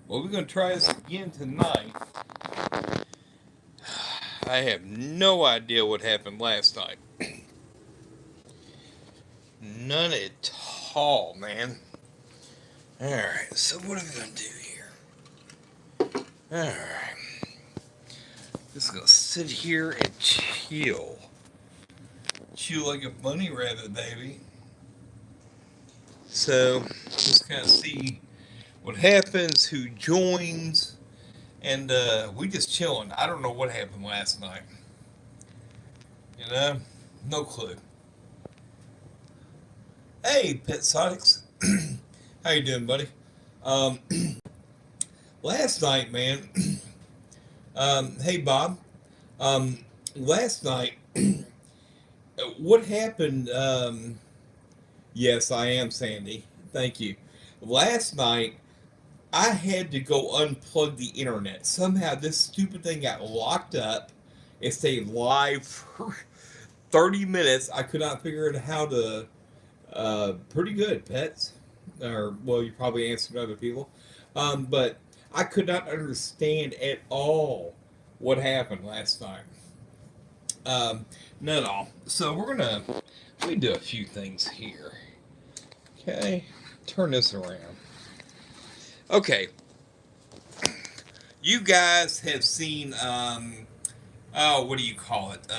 Well, we're going to try this again tonight. I have no idea what happened last night. None at all, man. Alright, so what are we going to do here? Alright. Just going to sit here and chill. Chill like a bunny rabbit, baby. So, just kind of see what happens, who joins, and we just chilling. I don't know what happened last night. You know? No clue. Hey, Pet Sonics. How you doing, buddy? Um, last night, man. Hey, Bob. Um, last night, what happened? Yes, I am Sandy. Thank you. Last night, I had to go unplug the internet. Somehow, this stupid thing got locked up. It stayed live for 30 minutes. I could not figure out how to. Pretty good, pets. Or, well, you probably answered other people. But I could not understand at all what happened last night. Not at all. So we do a few things here. Okay, turn this around. Okay, you guys have seen, oh, what do you call it?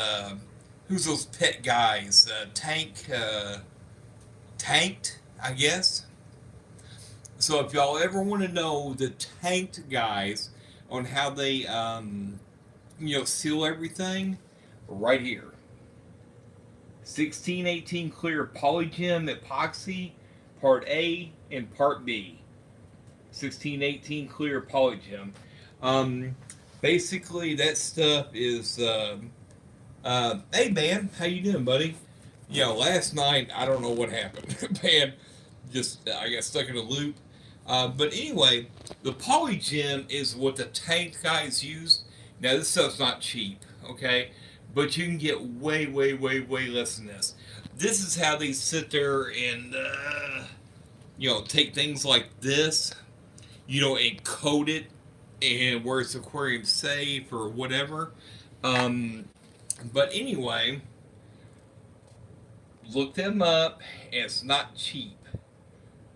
Who's those pet guys? Tanked, I guess. So if y'all ever want to know the tanked guys on how they, seal everything, right here. 1618 clear polygem epoxy, part A and part B. 1618 clear polygem. Um, Basically, that stuff is. Hey, man, how you doing, buddy? Last night I don't know what happened. Man, just I got stuck in a loop. But anyway, the polygem is what the tank guys use. Now this stuff's not cheap, okay? But you can get way, way, way, way less than this. This is how they sit there and take things like this, and coat it, and where it's aquarium safe or whatever. Um, but anyway, look them up. And it's not cheap,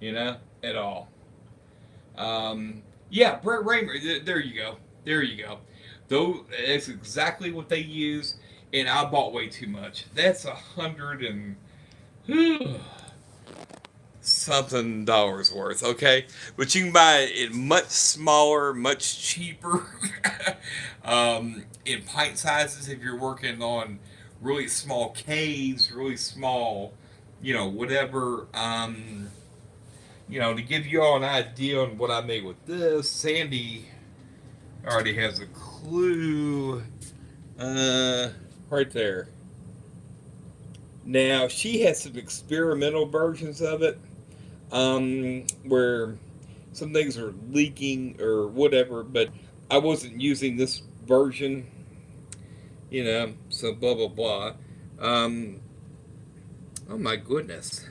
at all. Yeah, Brett Raymer. There you go. There you go. Though that's exactly what they use, and I bought way too much. That's 100 and something dollars worth. Okay, but you can buy it much smaller, much cheaper, in pint sizes if you're working on really small caves, really small, whatever. To give you all an idea on what I made with this, Sandy already has a clue. Right there. Now she has some experimental versions of it, where some things are leaking or whatever, but I wasn't using this version, So blah blah blah. Um, oh my goodness,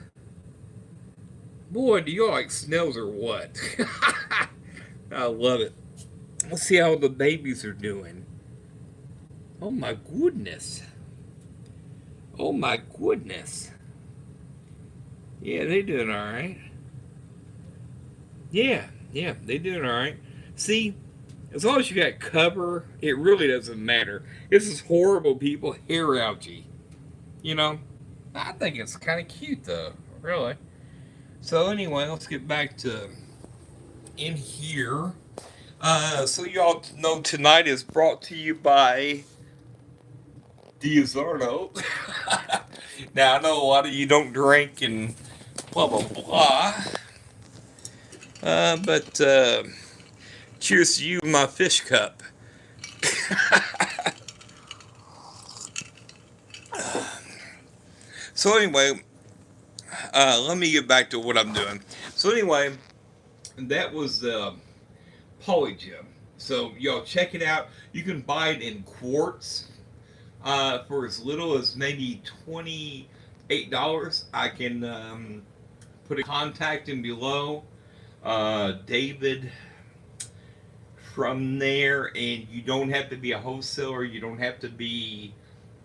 boy, do you all like snails or what? I love it. Let's see how the babies are doing. Oh my goodness. Oh my goodness. Yeah, they doing all right. Yeah, they doing all right. See, as long as you got cover, it really doesn't matter. This is horrible, people. Hair algae. You know, I think it's kind of cute though. Really. So anyway, let's get back to in here. So y'all know tonight is brought to you by Diazarno. Now I know a lot of you don't drink and blah blah blah. But cheers to you, my fish cup. So anyway, let me get back to what I'm doing. So anyway, that was Polygem. So y'all check it out. You can buy it in quarts for as little as maybe $28. I can put a contact in below. David. from there, and you don't have to be a wholesaler. You don't have to be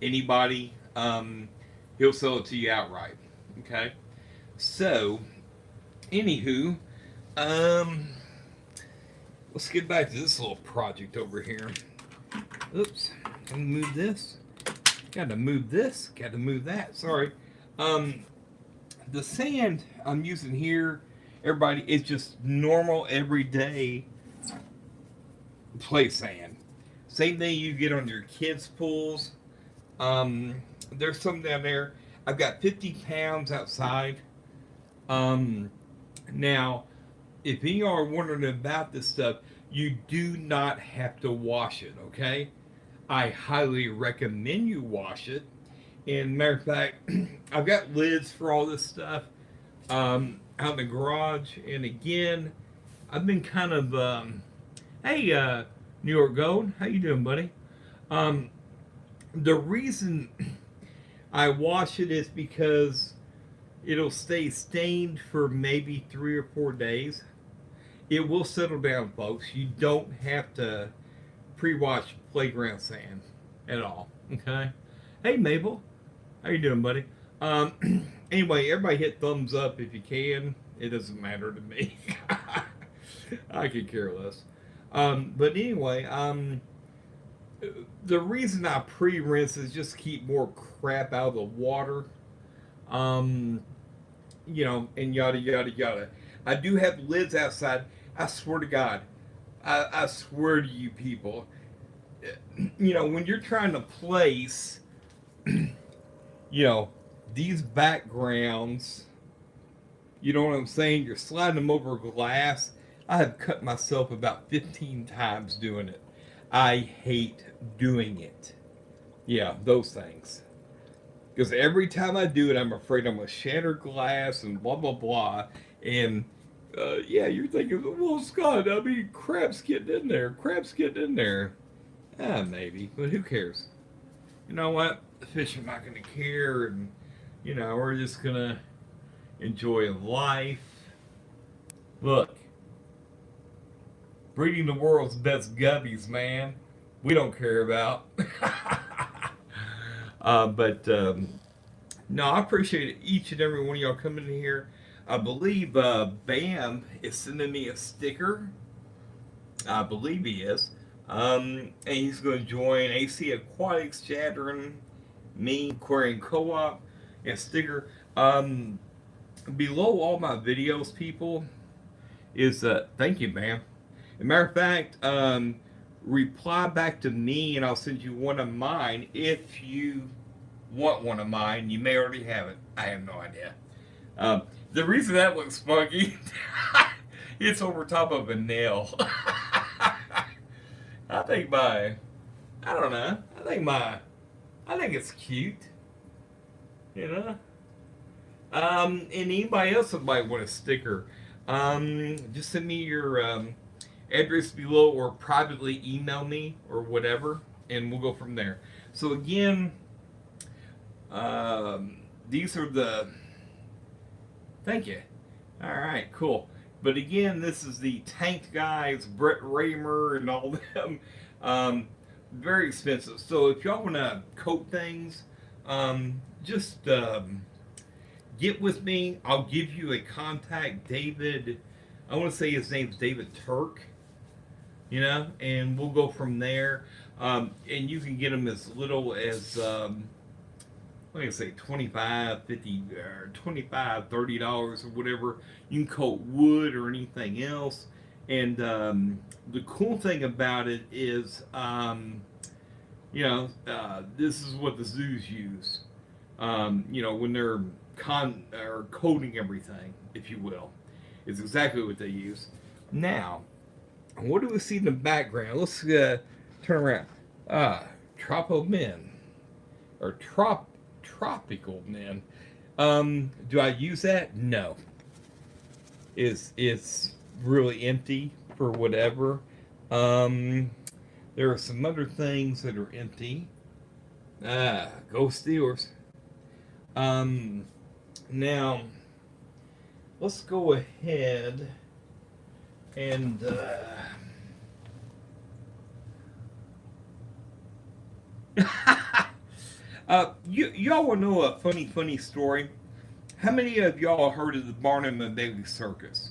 anybody. He'll sell it to you outright. Okay. So, anywho, um, let's get back to this little project over here. Oops, gotta move this. Gotta move this. Gotta move that. Sorry. The sand I'm using here, everybody, is just normal, everyday play sand. Same thing you get on your kids' pools. There's some down there. I've got 50 pounds outside. Now, if you are wondering about this stuff, you do not have to wash it, okay? I highly recommend you wash it. And matter of fact, I've got lids for all this stuff out in the garage. And again, I've been kind of, hey, New York Gold, how you doing, buddy? The reason I wash it is because it'll stay stained for maybe 3 or 4 days. It will settle down, folks. You don't have to pre-wash playground sand at all. Okay. Hey, Mabel, how you doing, buddy? Anyway, everybody hit thumbs up if you can. It doesn't matter to me. I could care less. But anyway, the reason I pre-rinse is just to keep more crap out of the water. You know, and yada yada yada. I do have lids outside. I swear to God, I swear to you people, you know, when you're trying to place, you know, these backgrounds, you know what I'm saying? You're sliding them over glass. I have cut myself about 15 times doing it. I hate doing it. Yeah, those things. Because every time I do it, I'm afraid I'm going to shatter glass and blah, blah, blah. And, yeah, you're thinking, well, Scott, I mean, crap's getting in there. Crap's getting in there. Ah, maybe. But who cares? You know what? The fish are not going to care. And, you know, we're just going to enjoy life. Look. Breeding the world's best guppies, man. We don't care about. No, I appreciate each and every one of y'all coming in here. I believe Bam is sending me a sticker. I believe he is. And he's going to join AC Aquatics, Jadron, me, Aquarium Co-op, and sticker. Below all my videos, people, is thank you, Bam. As a matter of fact, reply back to me and I'll send you one of mine if you want one of mine. You may already have it. I have no idea. The reason that looks funky, it's over top of a nail. I think it's cute. You know? And anybody else that might want a sticker, just send me your address below or privately email me or whatever, and we'll go from there. So again, these are the, thank you. All right, cool. But again, this is the Tank Guys, Brett Raymer and all them. Very expensive. So if y'all want to coat things, just get with me. I'll give you a contact, David. I want to say his name's David Turk. You know, and we'll go from there. And you can get them as little as, like I say, $25, $50, or $25, $30 or whatever. You can coat wood or anything else. And the cool thing about it is, you know, this is what the zoos use. You know, when they're coating everything, if you will. It's exactly what they use. Now, what do we see in the background? Let's turn around. Tropo men. Or tropical men. Do I use that? No. It's really empty for whatever. There are some other things that are empty. Go Steelers. Now, let's go ahead and Y'all want to know a funny story? How many of y'all heard of the Barnum and Bailey Circus?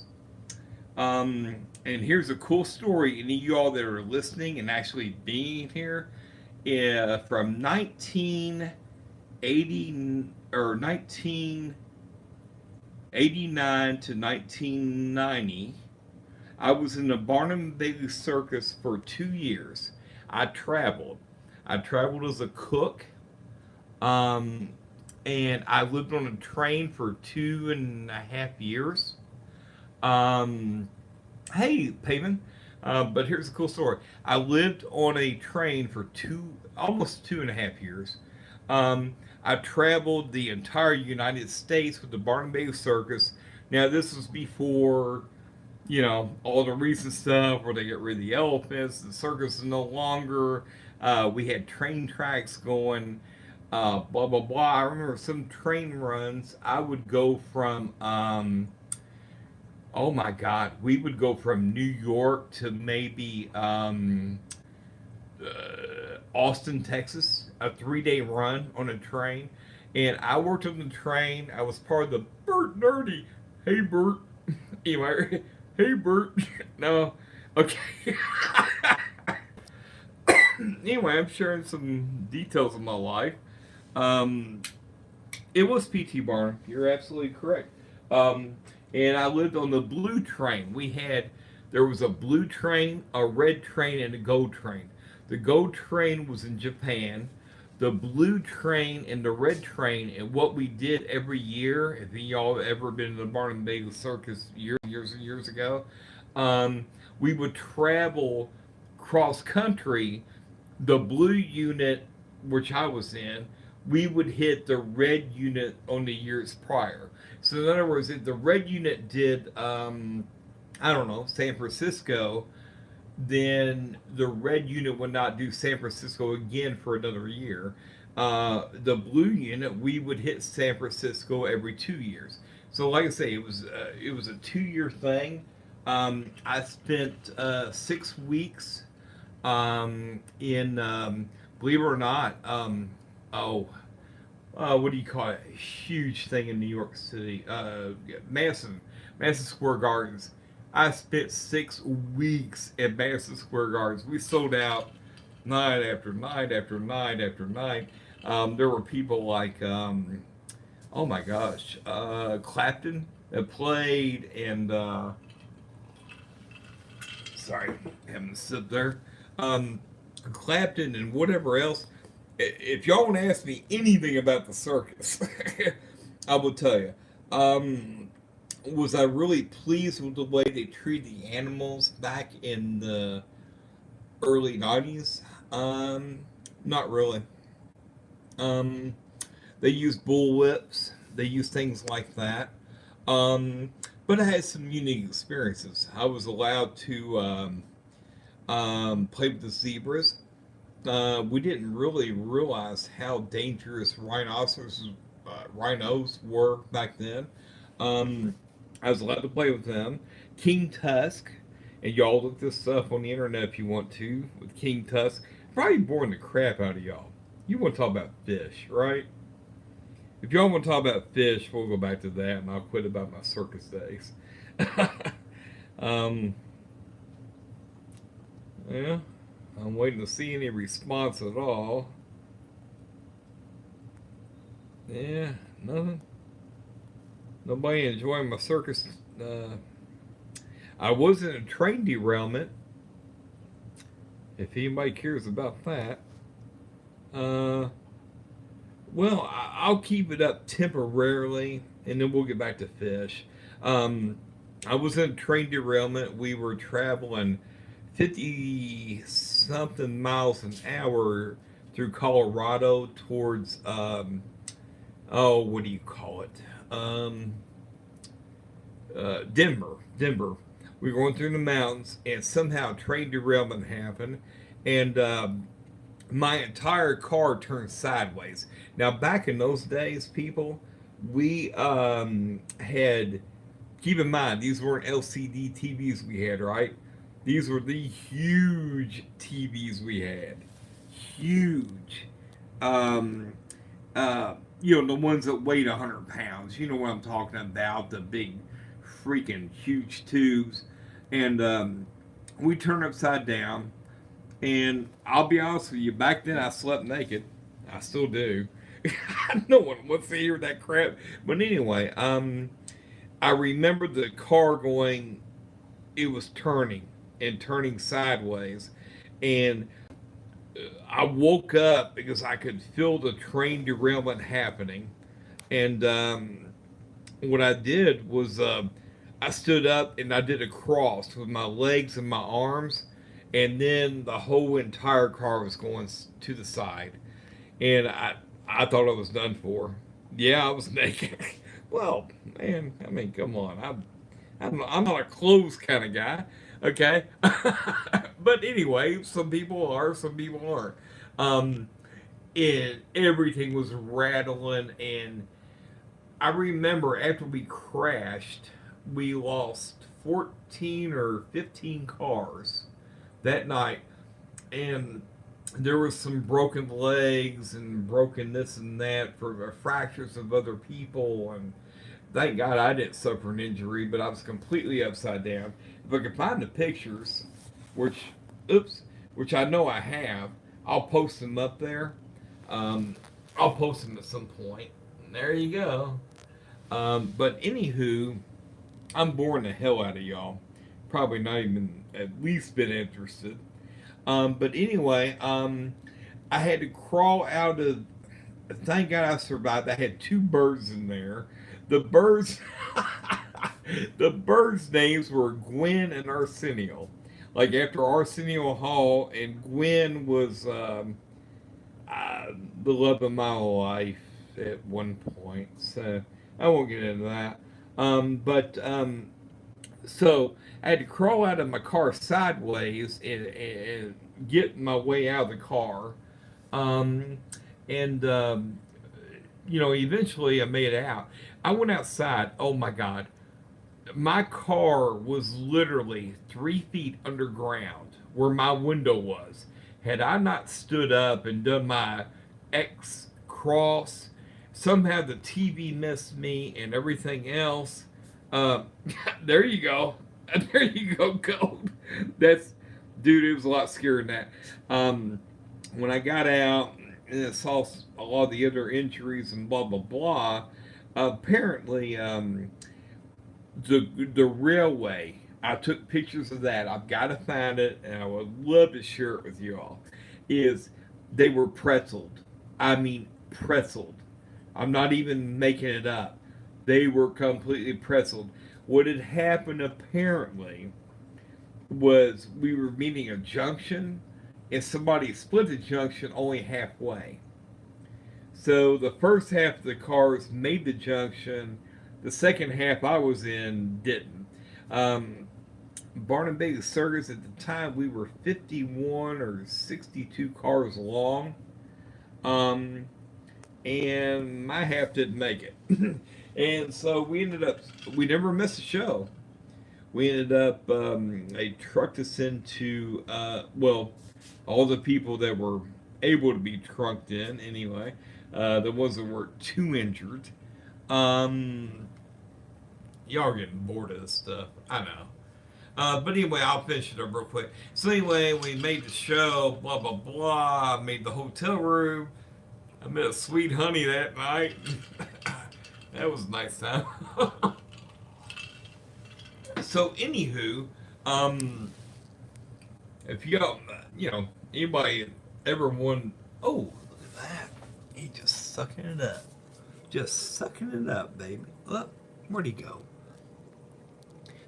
And here's a cool story. Any of y'all that are listening and actually being here, from 1980 or 1989 to 1990, I was in the Barnum and Bailey Circus for 2 years. I traveled. I traveled as a cook. Um, and I lived on a train for 2.5 years. Um, hey, Payman. But here's a cool story. I lived on a train for almost 2.5 years. I traveled the entire United States with the Barnum Bailey Circus. Now, this was before, all the recent stuff where they get rid of the elephants. The circus is no longer. We had train tracks going. Blah blah blah. I remember some train runs. I would go from oh my God, we would go from New York to maybe Austin, Texas, a 3 day run on a train. And I worked on the train. I was part of the Bert Nerdy. Hey, Bert. Anyway, hey, Bert. No. Okay. Anyway, I'm sharing some details of my life. Um, it was P.T. Barnum. You're absolutely correct. And I lived on the blue train. There was a blue train, a red train, and a gold train. The gold train was in Japan. The blue train and the red train, and what we did every year, if y'all ever been to the Barnum and Bailey Circus years and years ago, um, we would travel cross country. The blue unit, which I was in, we would hit the red unit on the years prior. So in other words, if the red unit did, I don't know, San Francisco, then the red unit would not do San Francisco again for another year. The blue unit, we would hit San Francisco every 2 years. So like I say, it was a 2 year thing. I spent 6 weeks in believe it or not, oh, what do you call it? A huge thing in New York City, Madison Square Gardens. I spent 6 weeks at Madison Square Gardens. We sold out night after night after night after night. There were people like, oh my gosh, Clapton that played, and sorry, having to sit there. Um, Clapton and whatever else. If y'all want to ask me anything about the circus, I will tell you. Was I really pleased with the way they treated the animals back in the early 90s? Not really. Um, they used bull whips. They used things like that. Um, but I had some unique experiences. I was allowed to play with the zebras. We didn't really realize how dangerous rhinos were back then. Um, I was allowed to play with them. King Tusk, and y'all look this up on the internet if you want to, with King Tusk. Probably boring the crap out of y'all. You want to talk about fish, right? If y'all want to talk about fish, we'll go back to that, and I'll quit about my circus days. um, yeah, I'm waiting to see any response at all. Yeah, nothing. Nobody enjoying my circus. I was in a train derailment. If anybody cares about that. Uh, well, I'll keep it up temporarily, and then we'll get back to fish. Um, I was in a train derailment. We were traveling 50 something miles an hour through Colorado towards, oh, what do you call it? Denver. Denver. We were going through the mountains, and somehow a train derailment happened, and my entire car turned sideways. Now, back in those days, people, we had, keep in mind, these weren't LCD TVs we had, right? These were the huge TVs we had. Huge. Um, The ones that weighed 100 pounds. You know what I'm talking about, the big, freaking huge tubes. And we turned upside down. And I'll be honest with you, back then I slept naked. I still do. No one wants to hear that crap. But anyway, I remember the car going, it was turning and turning sideways. And I woke up because I could feel the train derailment happening. And what I did was I stood up and I did a cross with my legs and my arms. And then the whole entire car was going to the side. And I thought I was done for. Yeah, I was naked. Well, man, I mean, come on. I'm not a clothes kind of guy, okay? But anyway, some people are, some people aren't. Um, and everything was rattling. And I remember after we crashed, we lost 14 or 15 cars that night. And there was some broken legs and broken this and that for fractures of other people. And thank God I didn't suffer an injury, but I was completely upside down. If I could find the pictures, which, oops, which I know I have, I'll post them up there. Um, I'll post them at some point. There you go. But anywho, I'm boring the hell out of y'all. Probably not even at least been interested. But anyway, I had to crawl out of. Thank God I survived. I had two birds in there. The birds, the birds' names were Gwen and Arsenio. Like after Arsenio Hall, and Gwen was the love of my life at one point. So I won't get into that. But so I had to crawl out of my car sideways and get my way out of the car. Um, and eventually I made it out. I went outside. Oh my God. My car was literally 3 feet underground where my window was. Had I not stood up and done my X cross, somehow the TV missed me and everything else. Uh, there you go. There you go, Gold. That's, dude, it was a lot scarier than that. When I got out and I saw a lot of the other injuries and blah, blah, blah, apparently, the railway. I took pictures of that. I've got to find it, and I would love to share it with you all. Is they were pretzeled. I mean, pretzeled. I'm not even making it up. They were completely pretzeled. What had happened apparently was we were meeting a junction, and somebody split the junction only halfway. So the first half of the cars made the junction. The second half I was in didn't. Um, Barnum Bailey Circus at the time we were 51 or 62 cars long, um, and my half didn't make it. And so we never missed a show. We ended up they trucked us into all the people that were able to be trunked in anyway. The ones that were too injured. Um, y'all are getting bored of this stuff. I know. But anyway, I'll finish it up real quick. So anyway, we made the show, blah blah blah. I made the hotel room. I met a sweet honey that night. That was a nice time. So anywho, um, if you got, anybody ever won? Oh, look at that! He just sucking it up, just sucking it up, baby. Look, where'd he go?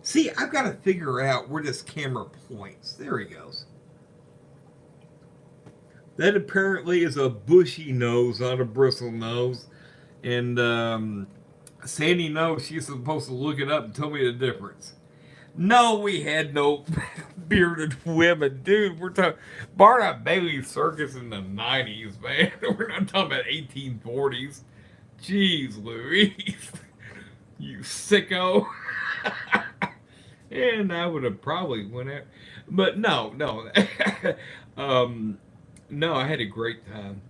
See, I've got to figure out where this camera points. There he goes. That apparently is a bushy nose, not a bristle nose. And Sandy knows she's supposed to look it up and tell me the difference. No, we had no bearded women, dude. We're talking Barnum Bailey Circus in the '90s, man. We're not talking about 1840s. Jeez Louise, you sicko. And I would have probably went out, but no. um, no, I had a great time.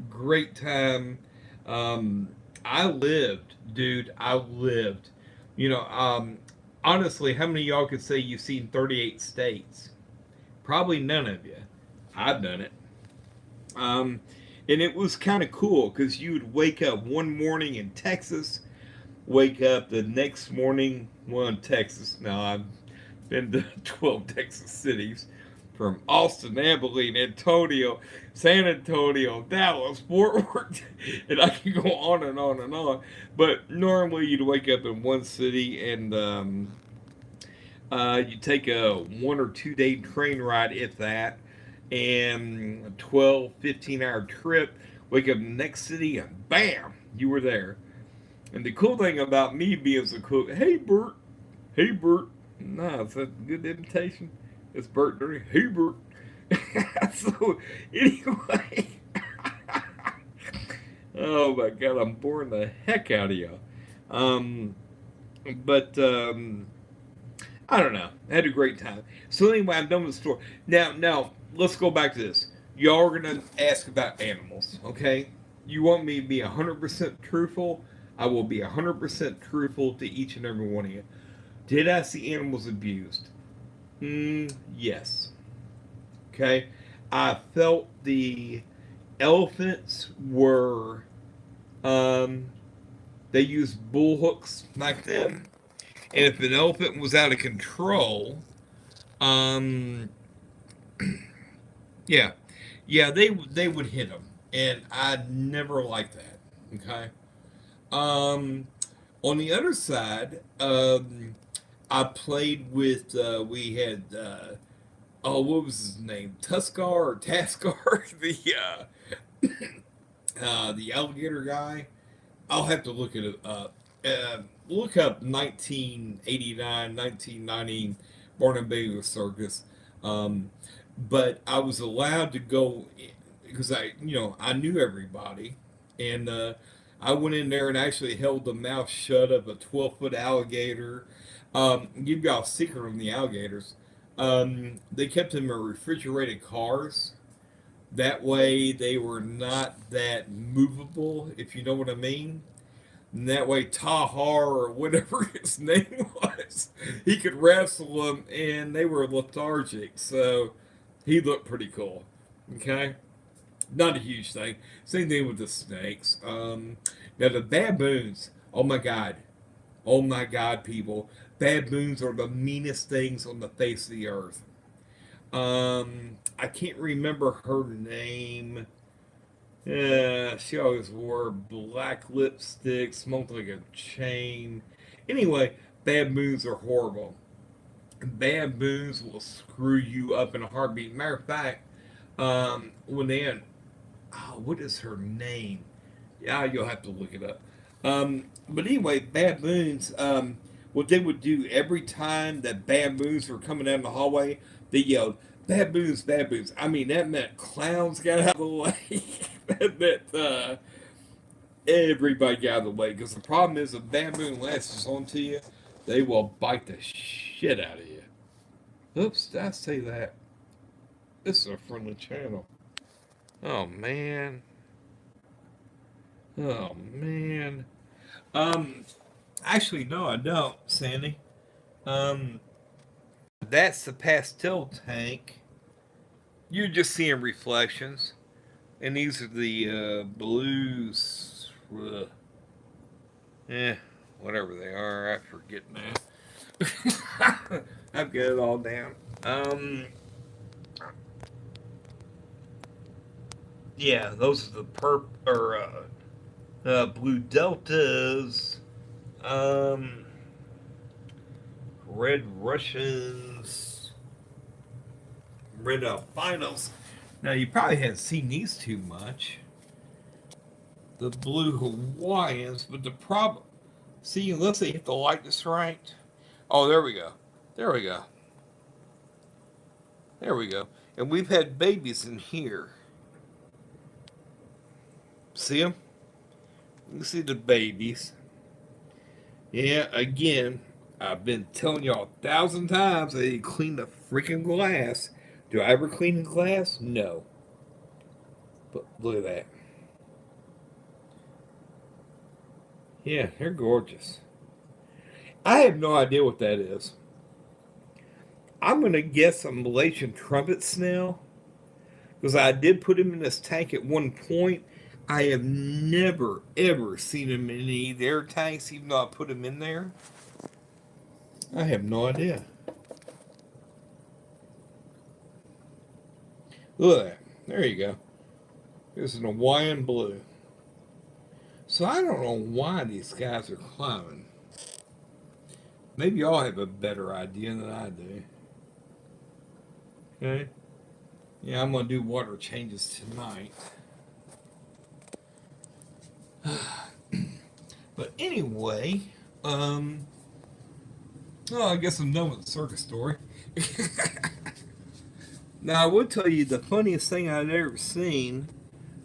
Great time. I lived, dude. I lived. You know, honestly, how many of y'all could say you've seen 38 states? Probably none of you. I've done it. Um, and it was kind of cool because you would wake up one morning in Texas, wake up the next morning, well, in Texas. Now, I've been to 12 Texas cities from Austin, Abilene, Antonio, San Antonio, Dallas, Fort Worth, and I can go on and on and on. But normally you'd wake up in one city and you take a 1 or 2 day train ride, if that, and a 12, 15 hour trip, wake up in the next city, and bam, you were there. And the cool thing about me being so cool, hey Bert, nah, is that a good imitation? It's Bert Dirty, hey Bert. So, anyway, oh my god, I'm boring the heck out of you. Um, but I don't know. I had a great time. So anyway, I'm done with the story. Now, let's go back to this. Y'all are gonna ask about animals, okay? You want me to be 100% truthful? I will be 100% truthful to each and every one of you. Did I see animals abused? Yes. Okay. I felt the elephants were, um, they used bull hooks back then. And if an elephant was out of control, um, yeah, yeah, they would hit them, and I never liked that. Okay. Um, on the other side, I played with. We had. Oh, what was his name? Tuskar or Taskar? The alligator guy. I'll have to look it up. Look up 1989, 1990 Barnum Circus. Um, but I was allowed to go because I knew everybody, and I went in there and actually held the mouth shut of a 12-foot alligator. Give y'all a secret on the alligators. They kept them in refrigerated cars. That way, they were not that movable, if you know what I mean. And that way, Tahar or whatever his name was, he could wrestle them, and they were lethargic. So he looked pretty cool. Okay, not a huge thing. Same thing with the snakes. Now the baboons. Oh my God, people! Baboons are the meanest things on the face of the earth. I can't remember her name. Yeah, she always wore black lipstick, smoked like a chain. Anyway, baboons are horrible. Baboons will screw you up in a heartbeat. Matter of fact, when they had, oh, what is her name? Yeah, you'll have to look it up. But anyway, baboons, what they would do every time that baboons were coming down the hallway, they yelled, baboons, baboons. I mean, that meant clowns got out of the way. That meant everybody got out of the way. Because the problem is, if baboon latches onto you, they will bite the shit out of you. Oops, did I say that? This is a friendly channel. Oh, man. Oh, man. Um, Actually, no, I don't, Sandy. Um, that's the pastel tank. You're just seeing reflections, and these are the blues. Eh, whatever they are, I forget now. I've got it all down. Yeah, those are the blue deltas. Um, red Russians, red albinos. Now you probably haven't seen these too much. The blue Hawaiians, but the problem. See, let's see if the light is right. Oh, there we go. There we go. There we go. And we've had babies in here. See them? You can see the babies. Yeah, again, I've been telling y'all 1,000 times they clean the freaking glass. Do I ever clean the glass? No. But look at that. Yeah, they're gorgeous. I have no idea what that is. I'm going to guess a Malaysian trumpet snail because I did put him in this tank at one point. I have never, ever seen him in any of their tanks, even though I put him in there. I have no idea. Look at that. There you go. There's an Hawaiian blue. So I don't know why these guys are climbing. Maybe y'all have a better idea than I do. Okay. Yeah, I'm gonna do water changes tonight. But anyway, oh, I guess I'm done with the circus story. Now I will tell you the funniest thing I've ever seen,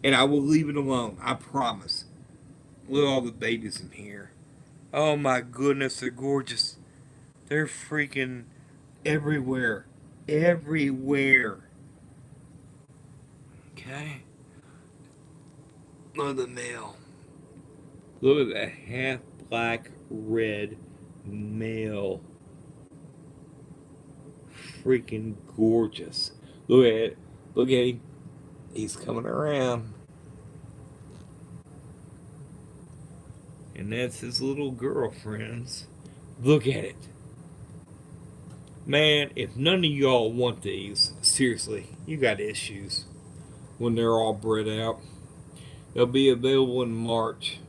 and I will leave it alone. I promise. Look at all the babies in here. Oh my goodness, they're gorgeous. They're freaking everywhere. Everywhere. Okay. Look at the male. Look at that half black, red male. Freaking gorgeous. Look at it. Look at him. He's coming around. And that's his little girlfriends. Look at it. Man, if none of y'all want these, seriously, you got issues when they're all bred out. They'll be available in March.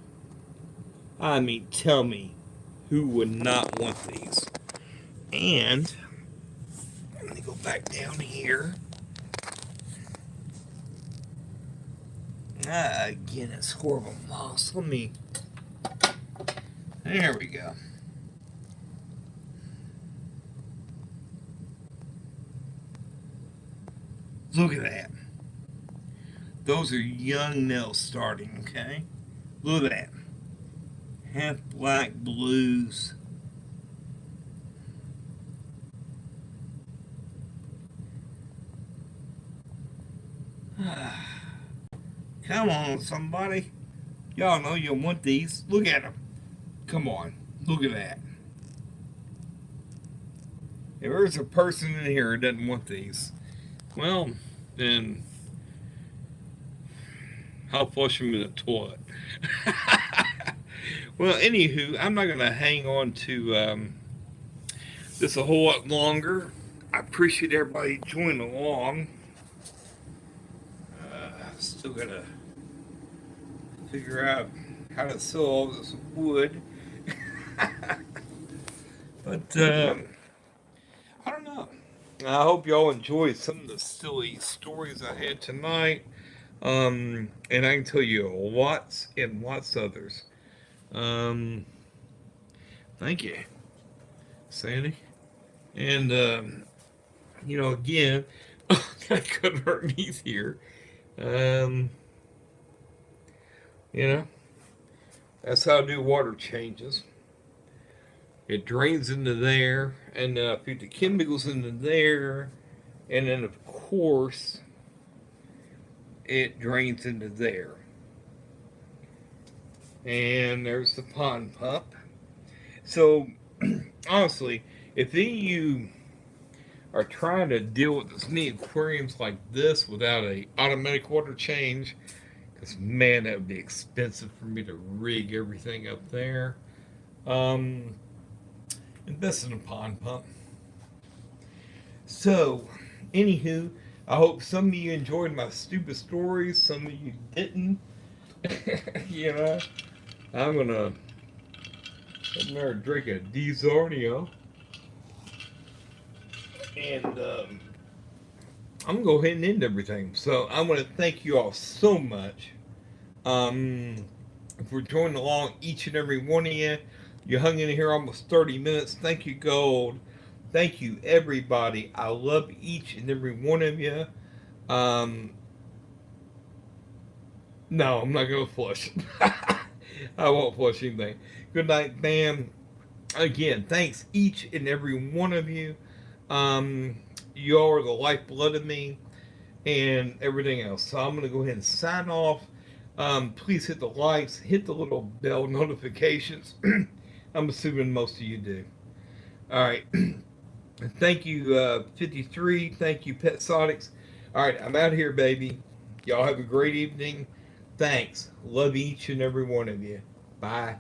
I mean, tell me who would not want these. And let me go back down here. Again, it's horrible moss. Let me. There we go. Look at that. Those are young males starting, okay? Look at that. Half black blues. Come on, somebody. Y'all know you want these. Look at them. Come on. Look at that. If there's a person in here who doesn't want these, well, then I'll flush them in the toilet. Well, anywho, I'm not going to hang on to this a whole lot longer. I appreciate everybody joining along. Still got to figure out how to sell all this wood. But I don't know. I hope y'all enjoyed some of the silly stories I had tonight. And I can tell you lots and lots others. Thank you, Sandy. And again, I couldn't hurt knees here. That's how I do water changes. It drains into there, and feed the chemicals into there, and then of course it drains into there. And there's the pond pump. So honestly, if any of you are trying to deal with as many aquariums like this without a automatic water change, because man, that would be expensive for me to rig everything up there. Invest in a pond pump. So, anywho, I hope some of you enjoyed my stupid stories. Some of you didn't. I'm gonna drink a Dizornio. And I'm gonna go ahead and end everything. So I want to thank you all so much for joining along, each and every one of you. You hung in here almost 30 minutes. Thank you, Gold. Thank you, everybody. I love each and every one of you. No, I'm not gonna flush. I won't flush anything. Good night, Bam. Again, thanks each and every one of you. You all are the lifeblood of me and everything else. So I'm going to go ahead and sign off. Please hit the likes, hit the little bell notifications. I'm assuming most of you do. All right. Thank you, 53. Thank you, Pet Sonics. All right, I'm out here, baby. Y'all have a great evening. Thanks. Love each and every one of you. Bye.